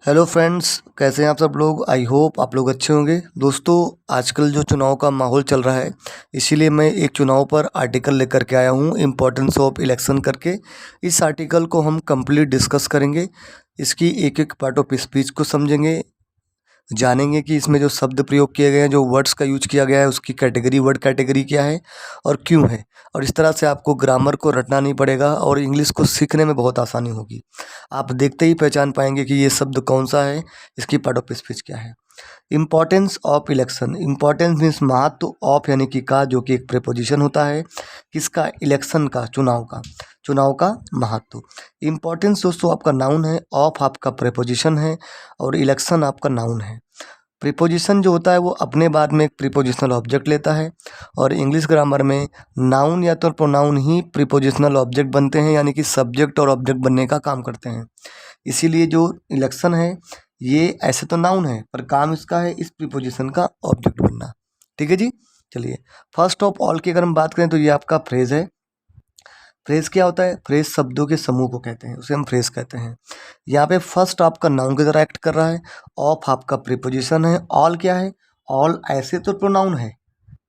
Hello friends, कैसे हैं आप सब लोग। आई होप आप लोग अच्छे होंगे। दोस्तों, आजकल जो चुनाव का माहौल चल रहा है, इसीलिए मैं एक चुनाव पर आर्टिकल लेकर के आया हूँ, इम्पोर्टेंस ऑफ इलेक्शन करके। इस आर्टिकल को हम कंप्लीट डिस्कस करेंगे, इसकी एक एक पार्ट ऑफ स्पीच को समझेंगे, जानेंगे कि इसमें जो शब्द प्रयोग किए गए हैं, जो वर्ड्स का यूज किया गया है, उसकी कैटेगरी, वर्ड कैटेगरी क्या है और क्यों है। और इस तरह से आपको ग्रामर को रटना नहीं पड़ेगा और इंग्लिश को सीखने में बहुत आसानी होगी। आप देखते ही पहचान पाएंगे कि ये शब्द कौन सा है, इसकी पार्ट ऑफ स्पीच क्या है। Importance of election. Importance means महत्व ऑफ यानी कि का, जो कि एक प्रीपोजिशन होता है किसका, इलेक्शन का, चुनाव का महत्व। इम्पॉर्टेंस दोस्तों आपका नाउन है, ऑफ आपका प्रीपोजिशन है और इलेक्शन आपका नाउन है। प्रीपोजिशन जो होता है वो अपने बाद में एक प्रीपोजिशनल ऑब्जेक्ट लेता है और इंग्लिश ग्रामर में नाउन या तो प्रोनाउन ही प्रीपोजिशनल ऑब्जेक्ट बनते हैं, यानी कि सब्जेक्ट और ऑब्जेक्ट बनने का काम करते हैं। इसीलिए जो इलेक्शन है ये ऐसे तो नाउन है पर काम इसका है इस प्रीपोजिशन का ऑब्जेक्ट बनना। ठीक है जी। चलिए, फर्स्ट ऑफ ऑल की अगर हम बात करें तो ये आपका फ्रेज है। फ्रेज क्या होता है? फ्रेज शब्दों के समूह को कहते हैं, उसे हम फ्रेज कहते हैं। यहाँ पे फर्स्ट आपका नाउन की तरह एक्ट कर रहा है, ऑफ आपका प्रीपोजिशन है, ऑल क्या है? ऑल ऐसे तो प्रोनाउन है,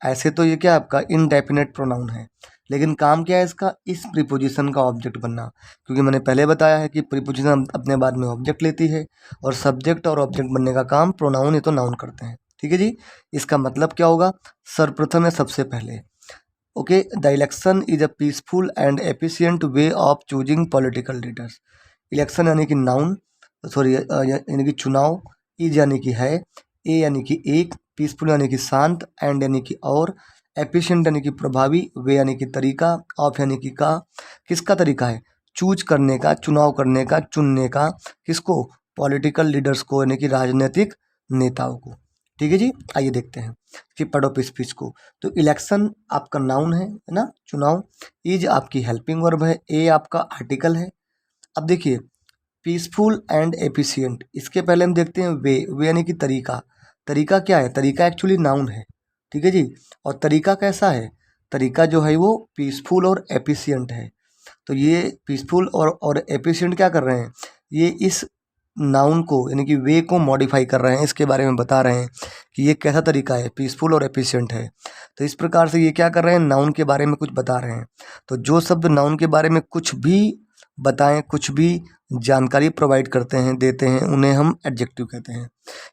ऐसे तो ये क्या आपका इनडेफिनेट प्रोनाउन है, लेकिन काम क्या है इसका, इस प्रीपोजिशन का ऑब्जेक्ट बनना। क्योंकि मैंने पहले बताया है कि प्रीपोजिशन अपने बाद में ऑब्जेक्ट लेती है और सब्जेक्ट और ऑब्जेक्ट बनने का काम प्रोनाउन या तो नाउन करते हैं। ठीक है जी। इसका मतलब क्या होगा? सर्वप्रथम है सबसे पहले, okay, the election is a peaceful and efficient way of choosing political leaders. Election यानी कि नाउन, सॉरी यानी कि चुनाव, इज यानी कि है, ए यानी कि एक, पीसफुल यानी कि शांत, एंड यानी कि और, एफिशिएंट यानी कि प्रभावी, वे यानी कि तरीका, ऑफ यानी कि का। किसका तरीका है? चूज करने का, चुनाव करने का, चुनने का। किसको? पॉलिटिकल लीडर्स को, यानी कि राजनीतिक नेताओं को। ठीक है जी। आइए देखते हैं कि पार्ट ऑफ स्पीच को। तो इलेक्शन आपका नाउन है ना, चुनाव। इज आपकी हेल्पिंग वर्ब है, ए आपका आर्टिकल है। अब देखिए, पीसफुल एंड एफिशिएंट, इसके पहले हम देखते हैं वे यानी कि तरीका। तरीका क्या है? तरीका एक्चुअली नाउन है। ठीक है जी। और तरीका कैसा है? तरीका जो है वो पीसफुल और एफिशिएंट है। तो ये पीसफुल और एफिशिएंट क्या कर रहे हैं? ये इस नाउन को यानी कि वे को मॉडिफाई कर रहे हैं, इसके बारे में बता रहे हैं कि ये कैसा तरीका है, पीसफुल और एफिशिएंट है। तो इस प्रकार से ये क्या कर रहे हैं, नाउन के बारे में कुछ बता रहे हैं। तो जो शब्द नाउन के बारे में कुछ भी बताएं, कुछ भी जानकारी प्रोवाइड करते हैं, देते हैं, उन्हें हम एडजेक्टिव कहते हैं।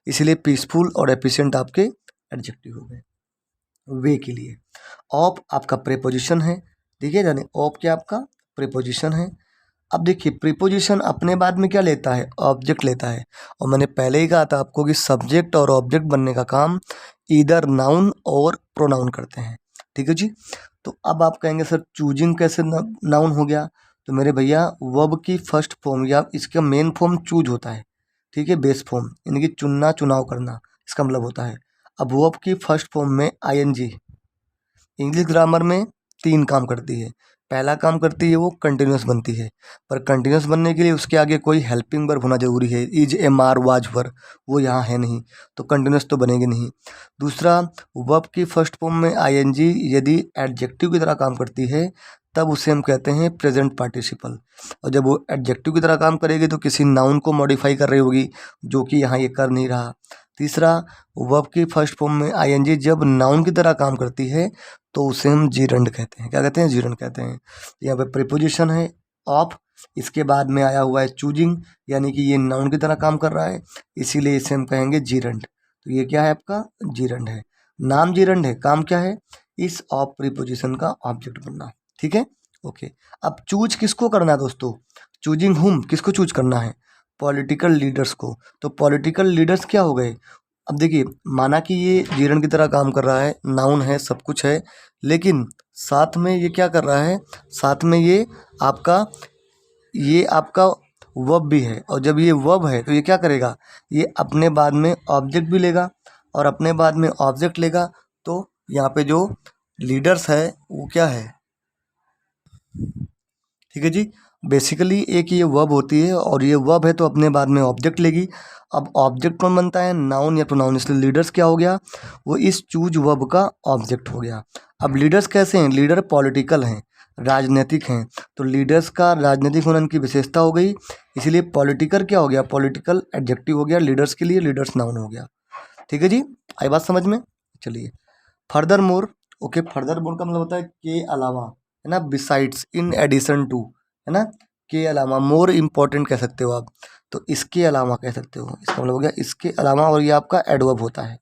इसीलिए पीसफुल और एफिशिएंट आपके एडजेक्टिव हो गए वे के लिए। ऑफ आपका प्रीपोजिशन है, देखिए जाने ऑफ क्या आपका प्रीपोजिशन है। अब देखिए, प्रीपोजिशन अपने बाद में क्या लेता है? ऑब्जेक्ट लेता है। और मैंने पहले ही कहा था आपको कि सब्जेक्ट और ऑब्जेक्ट बनने का काम इधर नाउन और प्रोनाउन करते हैं। ठीक है जी। तो अब आप कहेंगे सर चूजिंग कैसे नाउन हो गया? तो मेरे भैया, वर्ब की फर्स्ट फॉर्म या इसका मेन फॉर्म चूज होता है। ठीक है, बेस फॉर्म यानी कि चुनना, चुनाव करना, इसका मतलब होता है। अब वर्ब की फर्स्ट फॉर्म में आईएनजी इंग्लिश ग्रामर में 3 काम करती है। पहला काम करती है वो कंटिन्यूस बनती है, पर कंटिन्यूस बनने के लिए उसके आगे कोई हेल्पिंग वर्ब होना जरूरी है। Is, am are, was were, वो यहाँ है नहीं, तो कंटिन्यूस तो बनेगी नहीं। दूसरा, वर्ब की फर्स्ट फॉर्म में आईएनजी यदि एडजेक्टिव की तरह काम करती है तब उसे हम कहते हैं प्रेजेंट पार्टिसिपल। और जब वो एडजेक्टिव की तरह काम करेगी तो किसी नाउन को मॉडिफाई कर रही होगी, जो कि यहाँ ये कर नहीं रहा। तीसरा, वर्ब की फर्स्ट फॉर्म में आईएनजी जब नाउन की तरह काम करती है तो उसे हम जीरंड कहते हैं। क्या कहते हैं? जीरंड कहते हैं। यहाँ पे प्रीपोजिशन है ऑफ, इसके बाद में आया हुआ है चूजिंग, यानी कि ये नाउन की तरह काम कर रहा है, इसीलिए इसे हम कहेंगे जीरंड। तो ये क्या है आपका? जीरंड है। नाम जीरंड है, काम क्या है? इस ऑफ प्रीपोजिशन का ऑब्जेक्ट बनना। ठीक है, ओके। अब चूज किसको करना है दोस्तों? चूजिंग हुम, किसको चूज करना है? पॉलिटिकल लीडर्स को। तो पॉलिटिकल लीडर्स क्या हो गए? अब देखिए, माना कि ये जीरण की तरह काम कर रहा है, नाउन है, सब कुछ है, लेकिन साथ में ये क्या कर रहा है? साथ में ये आपका वर्ब भी है। और जब ये वर्ब है तो ये क्या करेगा? ये अपने बाद में ऑब्जेक्ट भी लेगा, और अपने बाद में ऑब्जेक्ट लेगा तो यहाँ पे जो लीडर्स है वो क्या है? ठीक है जी। बेसिकली एक ये वर्ब होती है और ये वर्ब है तो अपने बाद में ऑब्जेक्ट लेगी। अब ऑब्जेक्ट कौन बनता है? नाउन या प्रोनाउन। इसलिए लीडर्स क्या हो गया? वो इस चूज वर्ब का ऑब्जेक्ट हो गया। अब लीडर्स कैसे हैं? लीडर पॉलिटिकल हैं, राजनीतिक हैं। तो लीडर्स का राजनीतिक होने की विशेषता हो गई, इसीलिए पॉलिटिकल क्या हो गया, पॉलिटिकल एडजेक्टिव हो गया, लीडर्स के लिए लीडर्स नाउन हो गया। ठीक है जी, आई बात समझ में। चलिए further more. Okay, further more का मतलब होता है के अलावा, है ना, बिसाइड्स, इन एडिशन टू, है ना, के अलावा। मोर इम्पोर्टेंट कह सकते हो आप, तो इसके अलावा कह सकते हो, इसका मतलब हो गया इसके अलावा, और ये आपका एडवर्ब होता है।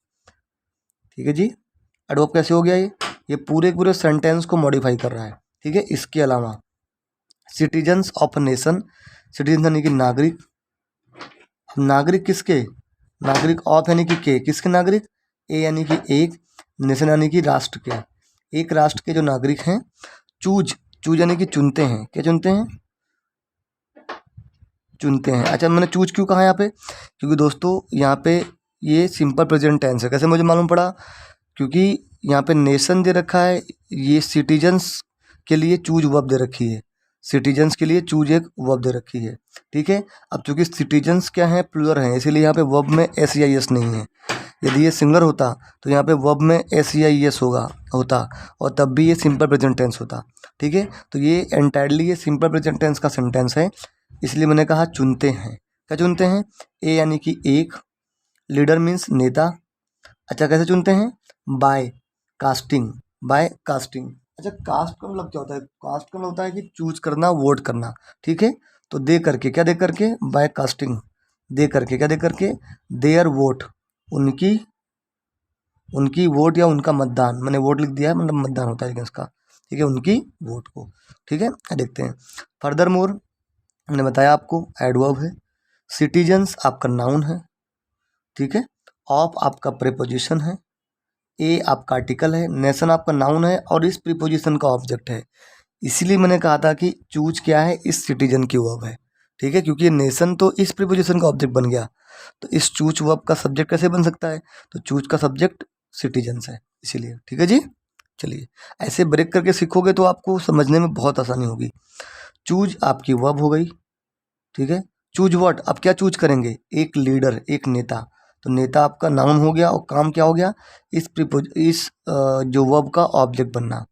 ठीक है जी, एडवर्ब कैसे हो गया ये पूरे पूरे सेंटेंस को मॉडिफाई कर रहा है। ठीक है, इसके अलावा सिटीजन्स ऑफ नेशन, सिटीजन यानी कि नागरिक, नागरिक किसके, नागरिक ऑफ यानी कि के, किसके नागरिक, ए यानी कि एक, नेशन यानी कि राष्ट्र के, एक राष्ट्र के जो नागरिक हैं। चूज, चूज यानी कि चुनते हैं, क्या चुनते हैं, चुनते हैं। अच्छा, मैंने चूज क्यों कहा यहाँ पे, क्योंकि दोस्तों यहाँ पे ये सिंपल प्रेजेंट टेंस है। कैसे मुझे मालूम पड़ा, क्योंकि यहाँ पे नेशन दे रखा है, ये सिटीजन्स के लिए चूज वर्ब दे रखी है, सिटीजन्स के लिए चूज एक वर्ब दे रखी है। ठीक है, अब चूंकि सिटीजन्स क्या है, प्लूरल हैं, इसीलिए यहाँ पे वर्ब में एस या एस नहीं है। यदि ये सिंगुलर होता तो यहाँ पे वर्ब में एस या एस होता, और तब भी ये सिंपल प्रेजेंट टेंस होता। ठीक है, तो ये एंटायरली ये सिंपल प्रेजेंट टेंस का सेंटेंस है, इसलिए मैंने कहा चुनते हैं। क्या चुनते हैं, ए यानी कि एक, लीडर मीन्स नेता। अच्छा, कैसे चुनते हैं, बाय कास्टिंग, बाय कास्टिंग। अच्छा, कास्ट का मतलब क्या होता है, कास्ट का मतलब होता है कि चूज करना, वोट करना। ठीक है, तो दे करके, क्या दे करके, बाय कास्टिंग, दे करके, क्या दे करके, देयर वोट, उनकी, उनकी वोट या उनका मतदान, मैंने वोट लिख दिया है, मतलब मतदान होता है इसका। ठीक है, उनकी वोट को। ठीक है, देखते हैं फर्दर मोर। मैंने बताया आपको एडवर्ब है, सिटीजन्स आपका नाउन है। ठीक है, ऑफ आपका प्रीपोजिशन है, ए आपका आर्टिकल है, नेशन आपका नाउन है, और इस प्रीपोजिशन का ऑब्जेक्ट है। इसीलिए मैंने कहा था कि चूज क्या है, इस सिटीजन की वर्ब है। ठीक है, क्योंकि नेशन तो इस प्रीपोजिशन का ऑब्जेक्ट बन गया, तो इस चूज वर्ब का सब्जेक्ट कैसे बन सकता है, तो चूज का सब्जेक्ट सिटीजन्स है, इसीलिए। ठीक है जी, चलिए ऐसे ब्रेक करके सीखोगे तो आपको समझने में बहुत आसानी होगी। चूज आपकी वर्ब हो गई। ठीक है, चूज व्हाट, अब क्या चूज करेंगे, एक लीडर, एक नेता। तो नेता आपका नाउन हो गया, और काम क्या हो गया, जो वर्ब का ऑब्जेक्ट बनना।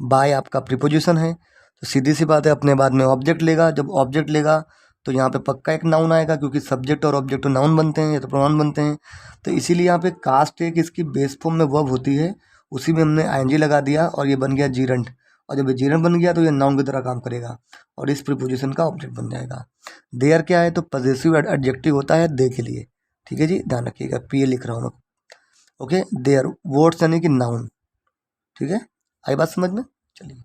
बाय आपका प्रीपोजिशन है, तो सीधी सी बात है, अपने बाद में ऑब्जेक्ट लेगा। जब ऑब्जेक्ट लेगा तो यहाँ पे पक्का एक नाउन आएगा, क्योंकि सब्जेक्ट और ऑब्जेक्ट तो नाउन बनते हैं या तो प्रोनाउन बनते हैं। तो इसीलिए यहाँ पे कास्ट एक इसकी बेस फॉर्म में वर्ब होती है, उसी में हमने आईएनजी लगा दिया और ये बन गया जीरंट। और जब ये जीरंट बन गया तो ये नाउन की तरह काम करेगा और इस प्रीपोजिशन का ऑब्जेक्ट बन जाएगा। देयर क्या है, तो पजेसिव एडजेक्टिव होता है दे के लिए। ठीक है जी, ध्यान रखिएगा, पीए लिख रहा हूँ मैं। ओके, देयर वोट्स यानी कि नाउन। ठीक है, आई बात समझ में। चलिए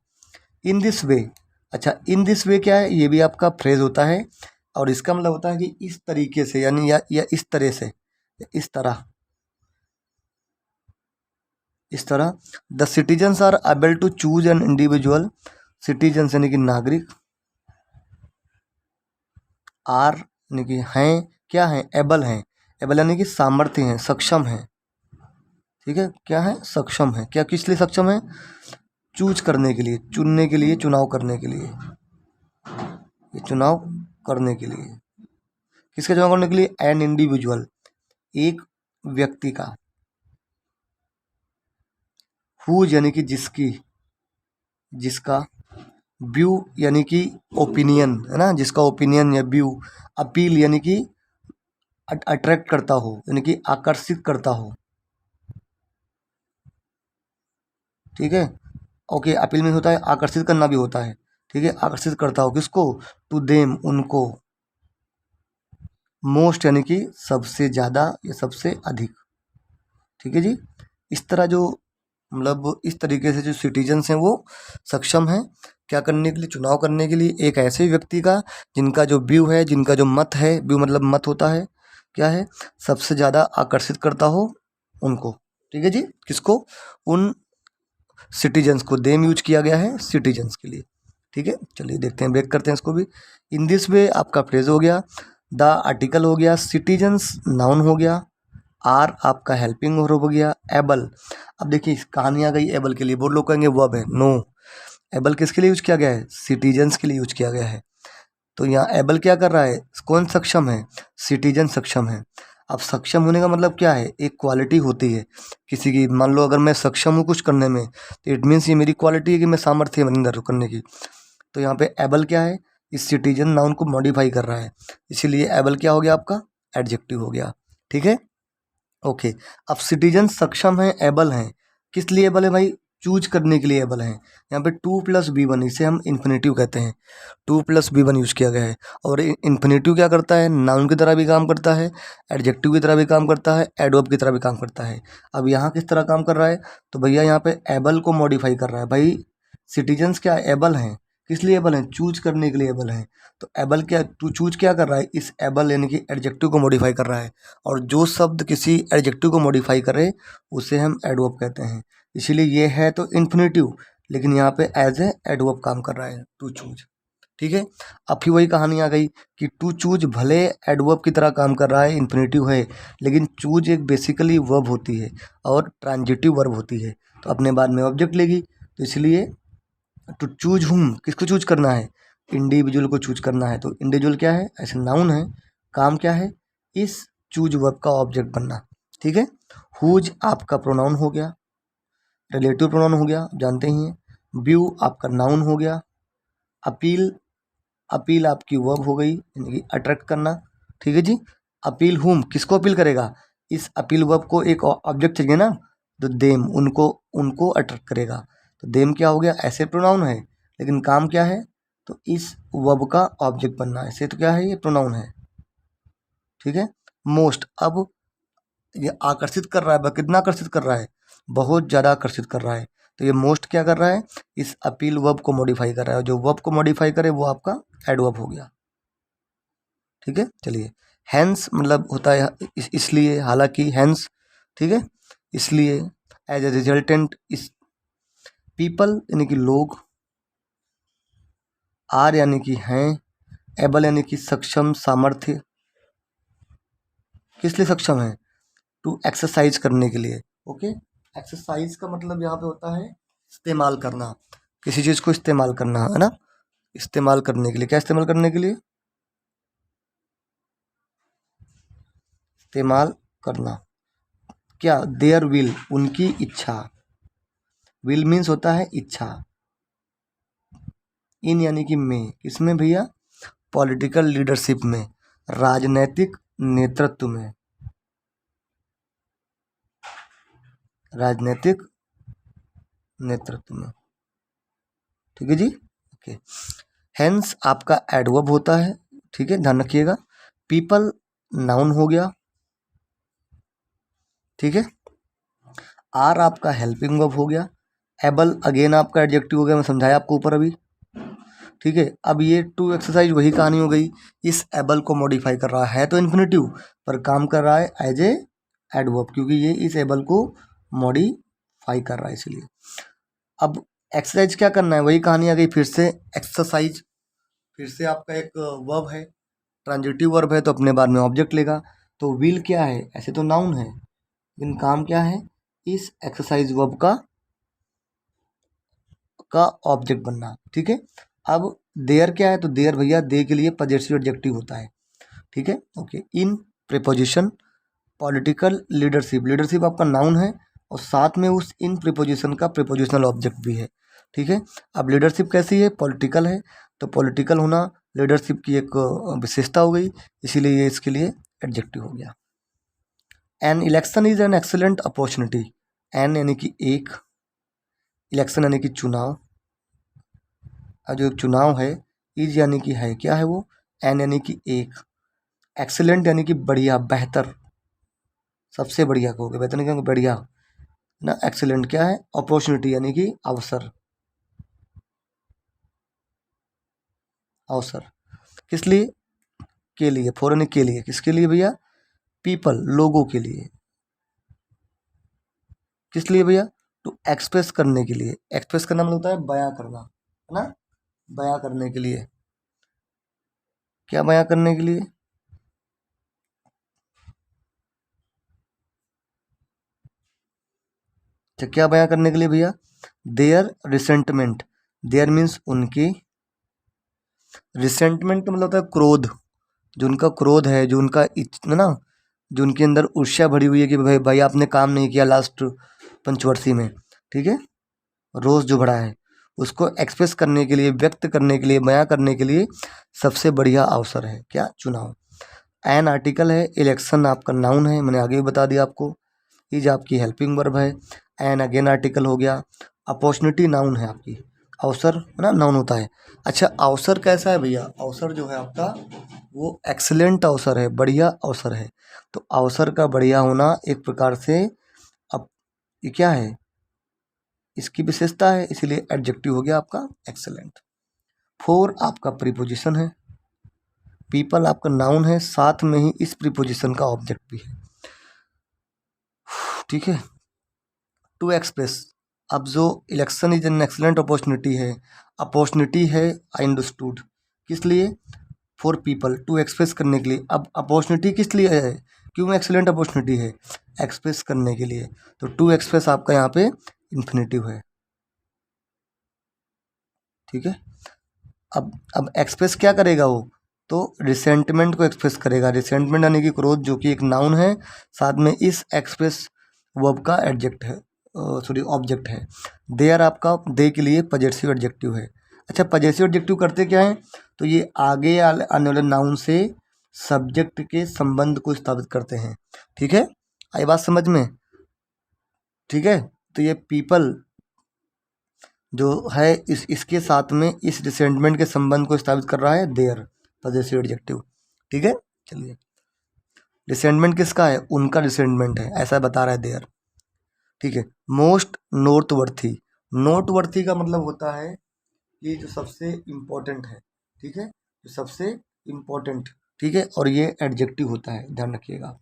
इन दिस वे। अच्छा, इन दिस वे क्या है, ये भी आपका फ्रेज होता है, और इसका मतलब होता है कि इस तरीके से, यानी या इस तरह से, इस तरह, इस तरह। The citizens are able to choose an individual, citizens यानी कि नागरिक, आर यानी कि हैं, क्या हैं, एबल हैं, एबल यानी कि सामर्थ्य हैं, सक्षम हैं। ठीक है, क्या है, सक्षम है, क्या किस लिए सक्षम है, चूज करने के लिए, चुनने के लिए, चुनाव करने के लिए, ये चुनाव करने के लिए, किसका चुनाव करने के लिए, एन इंडिविजुअल, एक व्यक्ति का, हुज यानी कि जिसकी, जिसका, व्यू यानी कि ओपिनियन, है ना, जिसका ओपिनियन या व्यू, अपील यानी कि अट्रैक्ट करता हो, यानी कि आकर्षित करता हो। ठीक है, ओके, अपील में होता है आकर्षित करना भी होता है। ठीक है, आकर्षित करता हो किसको, टू देम, उनको। मोस्ट यानी कि सबसे ज़्यादा या सबसे अधिक। ठीक है जी, इस तरह जो, मतलब इस तरीके से जो सिटीजन्स हैं वो सक्षम हैं क्या करने के लिए, चुनाव करने के लिए, एक ऐसे व्यक्ति का जिनका जो व्यू है, जिनका जो मत है, व्यू मतलब मत होता है, क्या है, सबसे ज़्यादा आकर्षित करता हो उनको। ठीक है जी, किसको, उन सिटीजन्स को, देम यूज किया गया है सिटीजन्स के लिए। ठीक है, चलिए देखते हैं, ब्रेक करते हैं इसको भी। इन दिस वे आपका फ्रेज हो गया, द आर्टिकल हो गया, सिटीजन्स नाउन हो गया, आर आपका हेल्पिंग वर्ब हो गया, एबल। अब देखिए कहानी आ गई एबल के लिए, बहुत लोग कहेंगे वर्ब है, नो, एबल किसके लिए यूज किया गया है, सिटीजन्स के लिए यूज किया गया है। तो यहाँ एबल क्या कर रहा है, कौन सक्षम है, सिटीजन सक्षम है। अब सक्षम होने का मतलब क्या है, एक क्वालिटी होती है किसी की, मान लो अगर मैं सक्षम हूँ कुछ करने में, तो इट मीन्स ये मेरी क्वालिटी है कि मैं सामर्थ्य है मेरे अंदर करने की। तो यहाँ पे एबल क्या है, इस सिटीजन नाउन को मॉडिफाई कर रहा है, इसीलिए एबल क्या हो गया आपका, एडजेक्टिव हो गया। ठीक है, ओके। अब सिटीजन सक्षम है, एबल हैं, किस लिए एबल है भाई, चूज करने के लिए एबल हैं। यहाँ पे टू प्लस बी वन, इसे हम इन्फिनेटिव कहते हैं, to plus be one use किया गया है। और इन्फिनेटिव क्या करता है, नाउन की तरह भी काम करता है, एडजेक्टिव की तरह भी काम करता है, एडवर्ब की तरह भी काम करता है। अब यहाँ किस तरह काम कर रहा है, तो भैया यहाँ पे एबल को मॉडिफाई कर रहा है। भाई सिटीजन्स क्या एबल हैं, किस लिए एबल हैं, चूज करने के लिए एबल हैं। तो एबल क्या, टू चूज क्या कर रहा है, इस एबल यानी कि एडजेक्टिव को मॉडिफाई कर रहा है। और जो शब्द किसी एडजेक्टिव को मॉडिफाई करे उसे हम एडवर्ब कहते हैं। इसीलिए ये है तो इन्फिनेटिव, लेकिन यहाँ पे एज ए एडवर्ब काम कर रहा है, टू चूज। ठीक है, अब फिर वही कहानी आ गई कि टू चूज भले एडवर्ब की तरह काम कर रहा है, इन्फिनेटिव है, लेकिन चूज एक बेसिकली वर्ब होती है और ट्रांजिटिव वर्ब होती है, तो अपने बाद में ऑब्जेक्ट लेगी। तो इसलिए टू चूज हुम, किसको चूज करना है, इंडिविजुअल को चूज करना है। तो इंडिविजुअल क्या है, ऐसे नाउन है, काम क्या है, इस चूज वर्ब का ऑब्जेक्ट बनना। ठीक है, हुज आपका प्रोनाउन हो गया, रिलेटिव प्रोनाउन हो गया, जानते ही हैं। व्यू आपका नाउन हो गया। अपील, अपील आपकी वर्ब हो गई, यानी कि अट्रैक्ट करना। ठीक है जी, अपील हुम, किसको अपील करेगा, इस अपील वर्ब को एक ऑब्जेक्ट चाहिए ना, तो देम, उनको उनको अट्रैक्ट करेगा। तो देम क्या हो गया, ऐसे प्रोनाउन है, लेकिन काम क्या है, तो इस वर्ब का ऑब्जेक्ट बनना। ऐसे तो क्या है, ये प्रोनाउन है। ठीक है, मोस्ट, अब ये आकर्षित कर रहा है, कितना आकर्षित कर रहा है, बहुत ज़्यादा आकर्षित कर रहा है। तो ये मोस्ट क्या कर रहा है, इस अपील वर्ब को मॉडिफाई कर रहा है, जो वर्ब को मॉडिफाई करे वो आपका एडवर्ब हो गया। ठीक है, चलिए, हैंस मतलब होता है इसलिए, हालांकि हैंस, ठीक है, इसलिए, एज ए रिजल्टेंट, इस, पीपल यानी कि लोग, आर यानी कि हैं, एबल यानी कि सक्षम, सामर्थ्य, किस लिए सक्षम है, टू एक्सरसाइज करने के लिए। ओके, एक्सरसाइज का मतलब यहाँ पे होता है इस्तेमाल करना, किसी चीज़ को इस्तेमाल करना, है ना, इस्तेमाल करने के लिए, क्या इस्तेमाल करने के लिए, इस्तेमाल करना, क्या, देयर विल, उनकी इच्छा, विल मीन्स होता है इच्छा, इन यानी कि में, किसमें भैया, पॉलिटिकल लीडरशिप में, राजनैतिक नेतृत्व में, राजनीतिक नेतृत्व में। ठीक है जी, ओके। हेंस आपका एडवर्ब होता है, ठीक है, ध्यान रखिएगा। पीपल नाउन हो गया, ठीक है। आर आपका हेल्पिंग वर्ब हो गया। एबल अगेन आपका एडजेक्टिव हो गया, मैं समझाया आपको ऊपर अभी, ठीक है। अब ये टू एक्सरसाइज वही कहानी हो गई, इस एबल को मॉडिफाई कर रहा है तो इन्फिनेटिव, पर काम कर रहा है एज ए एडवर्ब, क्योंकि ये इस एबल को मॉडिफाई कर रहा है इसलिए। अब एक्सरसाइज क्या करना है, वही कहानी आ गई फिर से, एक्सरसाइज फिर से आपका एक वर्ब है, ट्रांजिटिव वर्ब है, तो अपने बाद में ऑब्जेक्ट लेगा। तो विल क्या है, ऐसे तो नाउन है, लेकिन काम क्या है, इस एक्सरसाइज वर्ब का ऑब्जेक्ट बनना। ठीक है, अब देयर क्या है, तो देयर भैया दे के लिए पॉजिटिव एडजेक्टिव होता है, ठीक है, ओके। इन प्रीपोजिशन, पॉलिटिकल लीडरशिप, लीडरशिप आपका नाउन है और साथ में उस इन प्रीपोजिशन का प्रीपोजिशनल ऑब्जेक्ट भी है, ठीक है। अब लीडरशिप कैसी है, पॉलिटिकल है, तो पॉलिटिकल होना लीडरशिप की एक विशेषता हो गई, इसीलिए ये इसके लिए एडजेक्टिव हो गया। An election is an excellent opportunity, an यानी कि एक, इलेक्शन यानी कि चुनाव, और जो चुनाव है, इज यानी कि है, क्या है वो, एन यानी कि एक, एक्सेलेंट यानी कि बढ़िया, बेहतर, सबसे बढ़िया कहोगे, बेहतर नहीं कहोगे, बढ़िया ना। एक्सेलेंट क्या है, अपॉर्चुनिटी यानी कि अवसर, अवसर, किस लिए, के लिए, फॉरन के लिए, किसके लिए भैया, पीपल, लोगों के लिए, किस लिए भैया, टू एक्सप्रेस करने के लिए, एक्सप्रेस करना मतलब होता है बयां करना, है ना, बयां करने के लिए, क्या बयां करने के लिए, तो क्या बयां करने के लिए भैया, देयर रिसेंटमेंट, देयर मीन्स उनकी, रिसेंटमेंट मतलब होता है क्रोध, जो उनका क्रोध है, जो उनका ना, जो उनके अंदर ईर्ष्या भरी हुई है कि भाई भाई आपने काम नहीं किया लास्ट पंचवर्षी में, ठीक है, रोष जो भरा है, उसको एक्सप्रेस करने के लिए, व्यक्त करने के लिए, बयां करने के लिए सबसे बढ़िया अवसर है क्या? चुनाव। एन आर्टिकल है, इलेक्शन आपका नाउन है, मैंने आगे भी बता दिया आपको। इज आपकी हेल्पिंग वर्ब है, एन अगेन आर्टिकल हो गया। अपॉर्चुनिटी नाउन है आपकी, अवसर है ना, नाउन होता है। अच्छा, अवसर कैसा है भैया? अवसर जो है आपका वो एक्सीलेंट अवसर है, बढ़िया अवसर है। तो अवसर का बढ़िया होना एक प्रकार से अब ये क्या है, इसकी विशेषता है, इसीलिए एडजेक्टिव हो गया आपका एक्सीलेंट। फोर आपका प्रीपोजिशन है, पीपल आपका नाउन है, साथ में ही इस प्रीपोजिशन का ऑब्जेक्ट भी है, ठीक है। टू एक्सप्रेस, अब जो election is an excellent opportunity है, अपॉर्चुनिटी है आई अंडरस्टूड, किस लिए? फॉर पीपल, टू एक्सप्रेस करने के लिए। अब अपॉर्चुनिटी किस लिए है, क्यों एक्सलेंट अपॉर्चुनिटी है? एक्सप्रेस करने के लिए। तो टू एक्सप्रेस आपका यहाँ पे इन्फिनेटिव है, ठीक है। अब एक्सप्रेस क्या करेगा वो? तो रिसेंटमेंट को एक्सप्रेस करेगा। रिसेंटमेंट यानी कि क्रोध, जो कि एक नाउन है, साथ में इस एक्सप्रेस वर्ब का एडजेक्ट है, सॉरी ऑब्जेक्ट है। देयर आपका दे के लिए पजेसिव एडजेक्टिव है। अच्छा, पजेसिव एडजेक्टिव करते क्या है? तो ये आगे आने वाले नाउन से सब्जेक्ट के संबंध को स्थापित करते हैं, ठीक है। आई बात समझ में? ठीक है। तो ये पीपल जो है इसके साथ में इस रिसेंटमेंट के संबंध को स्थापित कर रहा है देयर, पजेसिव एडजेक्टिव, ठीक है। चलिए, रिसेंटमेंट किसका है? उनका रिसेंटमेंट है, ऐसा बता रहा है देयर, ठीक है। मोस्ट नोटवर्थी, नोटवर्थी का मतलब होता है कि जो सबसे इम्पोर्टेंट है, ठीक है, जो सबसे इम्पोर्टेंट, ठीक है। और ये एडजेक्टिव होता है, ध्यान रखिएगा।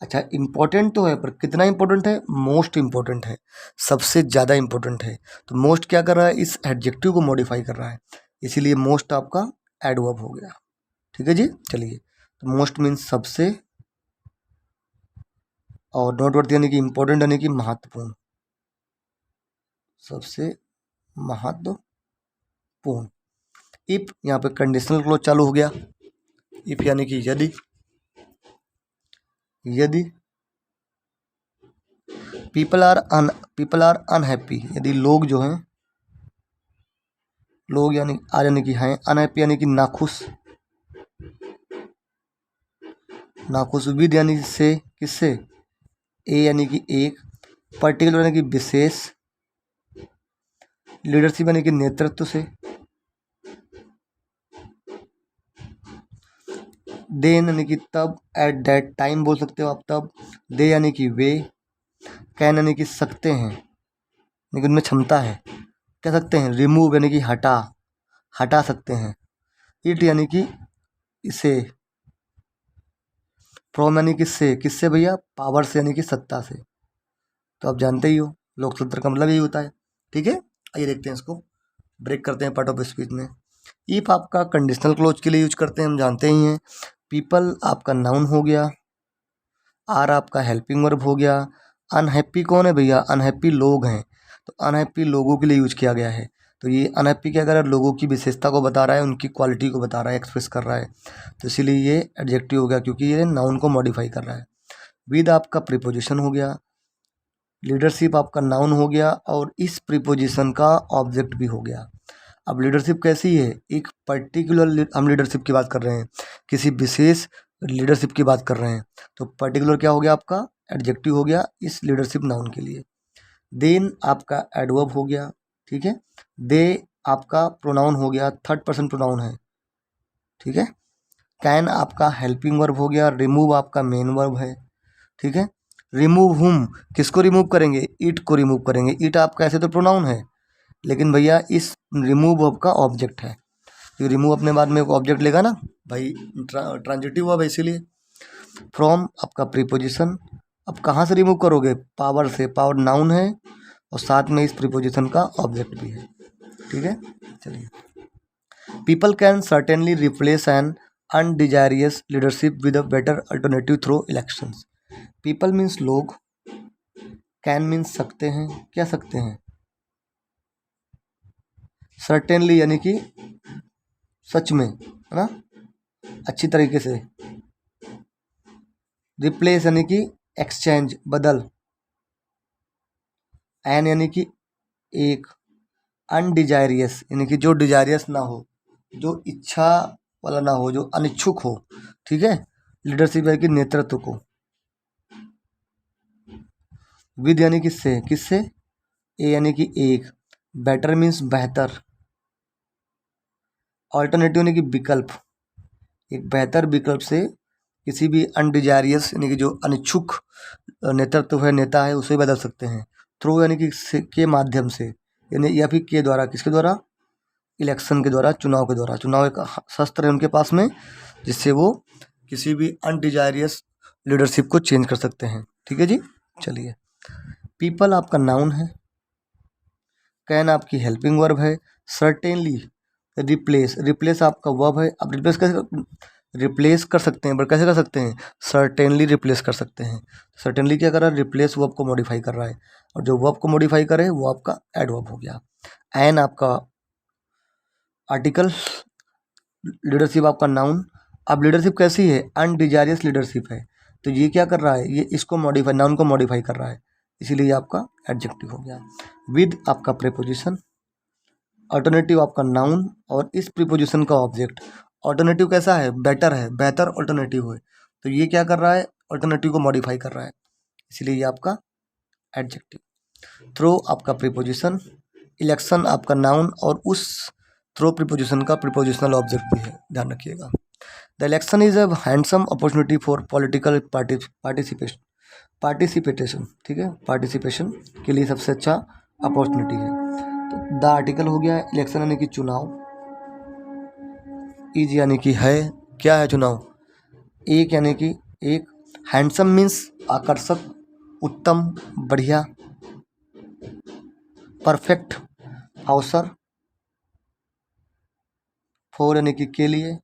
अच्छा, इम्पोर्टेंट तो है, पर कितना इम्पोर्टेंट है? मोस्ट इम्पोर्टेंट है, सबसे ज़्यादा इम्पोर्टेंट है। तो मोस्ट क्या कर रहा है? इस एडजेक्टिव को मॉडिफाई कर रहा है, इसीलिए मोस्ट आपका एडवर्ब हो गया, ठीक है जी। चलिए, तो मोस्ट मीन्स सबसे, और नोटवर्थ यानी कि इम्पोर्टेंट यानी कि महत्वपूर्ण, सबसे महत्वपूर्ण। इफ यहाँ पे कंडीशनल क्लोज चालू हो गया। इफ यानी कि यदि, यदि पीपल आर अनहैप्पी, यदि लोग जो हैं, लोग यानी आर यानी कि हैं, अनहैप्पी यानी कि नाखुश, नाखुश, विद यानी से, किससे? ए यानी कि एक, पर्टिकुलर यानी कि विशेष, लीडरशिप यानी कि नेतृत्व से, देन यानी कि तब, एट दैट टाइम बोल सकते हो आप तब, दे यानी कि वे, कैन यानी कि सकते हैं, यानी कि उनमें क्षमता है, कह सकते हैं। रिमूव यानी कि हटा, हटा सकते हैं। इट यानी कि इसे, फ्रॉम यानी किससे, किससे भैया? पावर से यानी कि सत्ता से। तो आप जानते ही हो लोकतंत्र का मतलब यही होता है, ठीक है। आइए देखते हैं इसको, ब्रेक करते हैं पार्ट ऑफ स्पीच में। इफ आपका कंडीशनल क्लोज के लिए यूज करते हैं, हम जानते ही हैं। पीपल आपका नाउन हो गया, आर आपका हेल्पिंग वर्ब हो गया। अनहैप्पी कौन है भैया? अनहैप्पी लोग हैं, तो अनहैप्पी लोगों के लिए यूज किया गया है। तो ये अनहैप्पी क्या कर रहा है? लोगों की विशेषता को बता रहा है, उनकी क्वालिटी को बता रहा है, एक्सप्रेस कर रहा है। तो इसीलिए ये एडजेक्टिव हो गया, क्योंकि ये नाउन को मॉडिफाई कर रहा है। विद आपका प्रीपोजिशन हो गया, लीडरशिप आपका नाउन हो गया, और इस प्रीपोजिशन का ऑब्जेक्ट भी हो गया। अब लीडरशिप कैसी है? एक पर्टिकुलर हम लीडरशिप की बात कर रहे हैं, किसी विशेष लीडरशिप की बात कर रहे हैं। तो पर्टिकुलर क्या हो गया आपका? एडजेक्टिव हो गया इस लीडरशिप नाउन के लिए। देन आपका एडवर्ब हो गया, ठीक है। दे आपका प्रोनाउन हो गया, थर्ड पर्सन प्रोनाउन है, ठीक है। कैन आपका हेल्पिंग वर्ब हो गया, रिमूव आपका मेन वर्ब है, ठीक है। रिमूव हुम, किसको रिमूव करेंगे? इट को रिमूव करेंगे। इट आपका ऐसे तो प्रोनाउन है, लेकिन भैया इस रिमूव वर्ब का ऑब्जेक्ट है, तो रिमूव अपने बाद में एक ऑब्जेक्ट लेगा ना भाई, ट्रांजिटिव वर्ब है इसीलिए। फ्रॉम आपका प्रीपोजिशन, अब कहाँ से रिमूव करोगे? पावर से, पावर नाउन है और साथ में इस प्रीपोजिशन का ऑब्जेक्ट भी है, ठीक है। चलिए, people can certainly replace an undesirous leadership with a better alternative through elections. People means लोग, कैन मीन्स सकते हैं, क्या सकते हैं? सर्टेनली यानी कि सच में, है ना, अच्छी तरीके से। रिप्लेस यानी कि एक्सचेंज, बदल। एन यानी कि एक, अनडिजायरियस यानी कि जो डिजायरियस ना हो, जो इच्छा वाला ना हो, जो अनिच्छुक हो, ठीक है। लीडरशिप है कि नेतृत्व को। विद यानी किससे, किससे, ए यानी कि एक। बेटर मीन्स बेहतर। ऑल्टरनेटिव यानी कि विकल्प, एक बेहतर विकल्प से किसी भी अनडिजायरियस यानी कि जो अनिच्छुक नेतृत्व है, नेता है, उसे बदल सकते हैं। थ्रू यानी कि के माध्यम से, यानी या फिर के द्वारा, किसके द्वारा, इलेक्शन के द्वारा, चुनाव के द्वारा। चुनाव एक शस्त्र है उनके पास में, जिससे वो किसी भी अनडिजायरियस लीडरशिप को चेंज कर सकते हैं। ठीक है जी, चलिए। पीपल आपका नाउन है, कैन आपकी हेल्पिंग वर्ब है, सर्टेनली रिप्लेस, रिप्लेस आपका वर्ब है। आप रिप्लेस कैसे, रिप्लेस कर सकते हैं, बट कैसे कर सकते हैं, सर्टेनली रिप्लेस कर सकते हैं। सर्टेनली क्या कर रहा है, रिप्लेस वर्ब को मॉडिफाई कर रहा है, और जो वर्ब को मॉडिफाई करे वो आपका एडवर्ब हो गया। एन आपका आर्टिकल, लीडरशिप आपका नाउन। अब लीडरशिप कैसी है, अनडिजायरियस लीडरशिप है, तो ये क्या कर रहा है, ये इसको मॉडिफाई, नाउन को मॉडिफाई कर रहा है, इसीलिए आपका एडजेक्टिव हो गया। विद आपका प्रीपोजिशन, अल्टरनेटिव आपका नाउन, और इस प्रीपोजिशन का ऑब्जेक्ट। अल्टरनेटिव कैसा है, बेटर है, बेहतर अल्टरनेटिव है, तो ये क्या कर रहा है, अल्टरनेटिव को मॉडिफाई कर रहा है, इसलिए ये आपका एडजेक्टिव। थ्रो आपका प्रीपोजिशन, इलेक्शन आपका नाउन, और उस थ्रो प्रीपोजिशन का प्रीपोजिशनल ऑब्जेक्ट भी है, ध्यान रखिएगा। The election is a handsome opportunity for political participation, ठीक है, पार्टिसिपेशन के लिए सबसे अच्छा अपॉर्चुनिटी है। तो द आर्टिकल हो गया, इलेक्शन यानी कि चुनाव, इज यानी कि है, क्या है चुनाव, एक यानी कि एक, हैंडसम मीन्स आकर्षक, उत्तम, बढ़िया, परफेक्ट अवसर, फॉर यानी कि के लिए,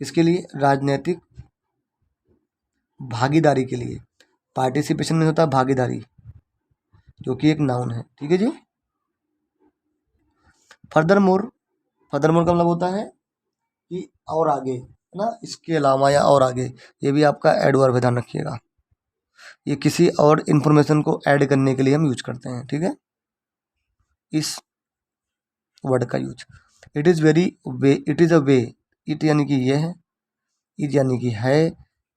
इसके लिए, राजनीतिक भागीदारी के लिए। पार्टिसिपेशन में होता है भागीदारी, जो कि एक नाउन है। ठीक है जी। फर्दर मोर, फर्दर मोर का मतलब होता है कि और आगे, है ना, इसके अलावा या और आगे, ये भी आपका एडवर्ब है, ध्यान रखिएगा। ये किसी और इन्फॉर्मेशन को ऐड करने के लिए हम यूज करते हैं। ठीक है, इस वर्ड का use. It is very way, it is a way, it यानी कि ये है, इज यानी कि है,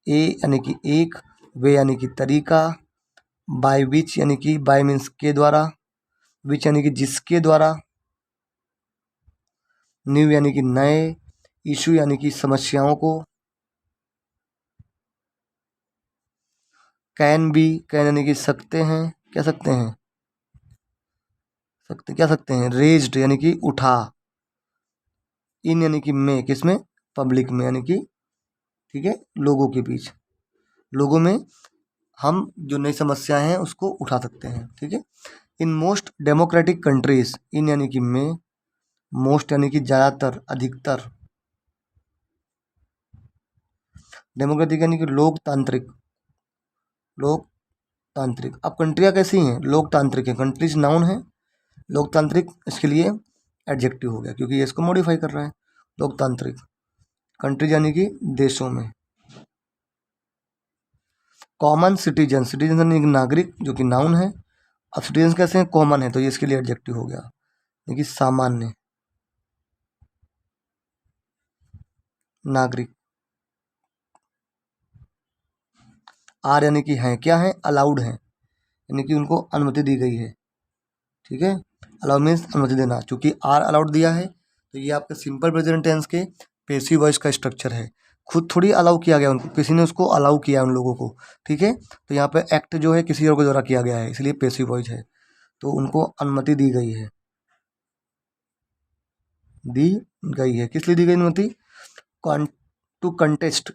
ए यानी कि एक, वे यानी कि तरीका, बाय विच यानी कि बाय मीन्स के द्वारा, विच यानी कि जिसके द्वारा, न्यू यानी कि नए, इशू यानी कि समस्याओं को, कैन बी, कैन यानी कि सकते हैं, क्या सकते हैं, सकते क्या सकते हैं, रेज्ड यानी कि उठा, इन यानी कि में, किसमें, पब्लिक में, यानी कि, ठीक है, लोगों के बीच, लोगों में हम जो नई समस्याएं हैं उसको उठा सकते हैं। ठीक है। इन मोस्ट डेमोक्रेटिक कंट्रीज, इन यानी कि में, मोस्ट यानी कि ज़्यादातर, अधिकतर, डेमोक्रेटिक यानी कि लोकतांत्रिक, लोकतांत्रिक। अब कंट्रियाँ कैसी हैं, लोकतांत्रिक हैं, कंट्रीज नाउन है, लोकतांत्रिक इसके लिए एडजेक्टिव हो गया, क्योंकि ये इसको मॉडिफाई कर रहा है। लोकतांत्रिक कंट्रीज यानी कि देशों में। कॉमन सिटीजन, सिटीजन यानी कि नागरिक, जो कि नाउन है। अब सिटीजन कैसे हैं, कॉमन है, तो ये इसके लिए एडजेक्टिव हो गया, यानी कि सामान्य नागरिक। आर यानी कि हैं, क्या है, अलाउड है, यानी कि उनको अनुमति दी गई है। ठीक है, अलाउ मीन्स अनुमति देना, चूंकि आर अलाउड दिया है, तो ये आपके सिंपल प्रेजेंट टेंस के पेसिव वॉइस का स्ट्रक्चर है। खुद थोड़ी अलाउ किया गया उनको, किसी ने उसको अलाउ किया उन लोगों को। ठीक है, तो यहाँ पे एक्ट जो है किसी और के द्वारा किया गया है, इसलिए पेसिव वॉइस है, तो उनको अनुमति दी गई है, दी गई है। किस लिए दी गई अनुमति, टू कंटेस्ट,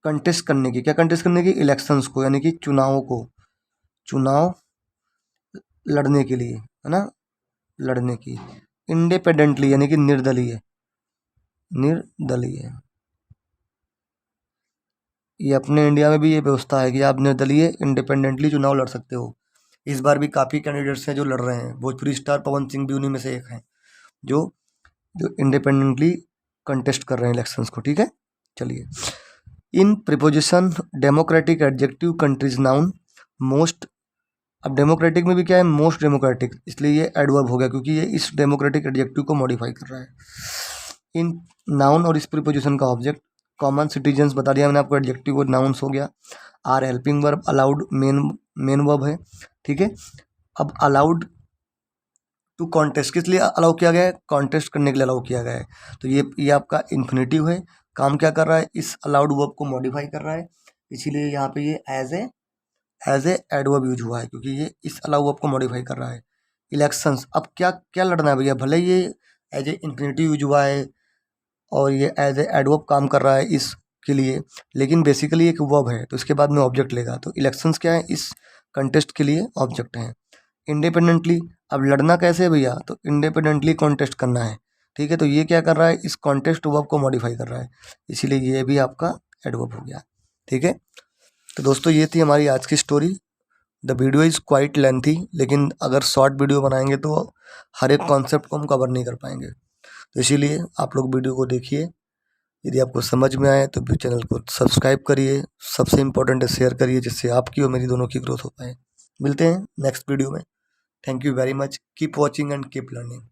कंटेस्ट करने की, क्या कंटेस्ट करने की, इलेक्शंस को, यानी कि चुनावों को, चुनाव लड़ने के लिए, है ना, लड़ने की। इंडिपेंडेंटली यानी कि निर्दलीय, निर्दलीय, ये अपने इंडिया में भी ये व्यवस्था है कि आप निर्दलीय इंडिपेंडेंटली चुनाव लड़ सकते हो। इस बार भी काफ़ी कैंडिडेट्स हैं जो लड़ रहे हैं, भोजपुरी स्टार पवन सिंह भी उन्हीं में से एक हैं, जो जो इंडिपेंडेंटली कंटेस्ट कर रहे हैं इलेक्शंस को। ठीक है, चलिए। In preposition democratic adjective countries noun most अब डेमोक्रेटिक में भी क्या है, मोस्ट डेमोक्रेटिक, इसलिए ये एडवर्ब हो गया क्योंकि ये इस डेमोक्रेटिक एडजेक्टिव को मॉडिफाई कर रहा है। इन नाउन और इस प्रीपोजिशन का ऑब्जेक्ट, कॉमन सिटीजन्स बता दिया मैंने आपको, एडजेक्टिव और नाउन्स हो गया। Are helping verb, allowed main verb है, ठीक है। अब अलाउड टू कॉन्टेस्ट किस लिए अलाउ किया गया है, कॉन्टेस्ट करने के लिए अलाउ किया गया है। तो ये आपका इन्फिनेटिव है, काम क्या कर रहा है, इस अलाउड वर्ब को मॉडिफाई कर रहा है, इसीलिए यहाँ पे ये एज ए एडवर्ब यूज हुआ है क्योंकि ये इस अलाउ वर्ब को मॉडिफाई कर रहा है। इलेक्शंस, अब क्या क्या लड़ना है भैया, भले ये एज ए इन्फिनेटिव यूज हुआ है और ये एज ए एडवर्ब काम कर रहा है इसके लिए, लेकिन बेसिकली एक वर्ब है तो इसके बाद में ऑब्जेक्ट लेगा। तो इलेक्शंस क्या है, इस कंटेस्ट के लिए ऑब्जेक्ट हैं। इंडिपेंडेंटली, अब लड़ना कैसे है भैया, तो इंडिपेंडेंटली कॉन्टेस्ट करना है, ठीक है। तो ये क्या कर रहा है, इस कॉन्टेस्ट वर्ब को मॉडिफाई कर रहा है, इसीलिए ये भी आपका एडवर्ब हो गया, ठीक है। तो दोस्तों ये थी हमारी आज की story. The video is quite lengthy, लेकिन अगर शॉर्ट वीडियो बनाएंगे तो हर एक कॉन्सेप्ट को हम कवर नहीं कर पाएंगे, तो इसीलिए आप लोग वीडियो को देखिए। यदि आपको समझ में आए तो भी चैनल को सब्सक्राइब करिए, सबसे इम्पोर्टेंट है शेयर करिए, जिससे आपकी और मेरी दोनों की ग्रोथ हो पाए। मिलते हैं नेक्स्ट वीडियो में। Thank you very much, keep watching and keep learning.